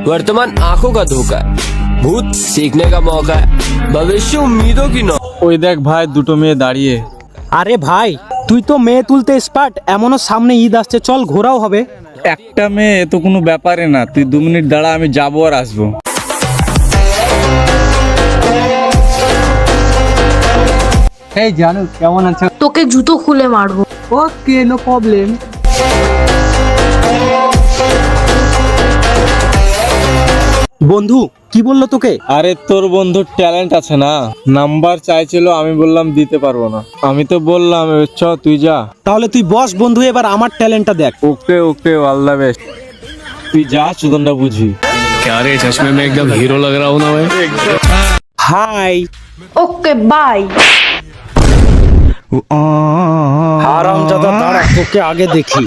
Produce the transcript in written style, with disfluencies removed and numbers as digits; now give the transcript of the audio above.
वर्तमान आंखों का धोखा है, भूत सीखने का मौका है, भविष्य उम्मीदों की नौ। ওই দেখ ভাই দুটো মেয়ে দাঁড়িয়ে। আরে ভাই তুই তো মেয়ে তুলতে স্পার্ট, এমনও সামনে ঈদ আসছে, চল ঘোরাও হবে। একটা মেয়ে তো কোনো ব্যাপারে না, তুই 2 মিনিট দাঁড়া, আমি যাবো আর আসবো। এই জানো কেমন আছো? তোকে জুতো খুলে মারবো। ওকে, নো প্রবলেম। বন্ধু কি বললো তোকে? আরে তোর বন্ধুর ট্যালেন্ট আছে না, নাম্বার চাইছিল, আমি বললাম দিতে পারবো না। আমি তো বললাম চ তুই যা। তাহলে তুই বস বন্ধু, এবার আমার ট্যালেন্টটা দেখ। ওকে ওকে, অল দ্য বেস্ট। তুই যা, সুদনটা বুঝি। क्या रे, चश्मे में एकदम हीरो लग रहा हूँ ना मैं। হাই। Okay bye. হারামজাদা, দাঁড়া তোকে আগে দেখি।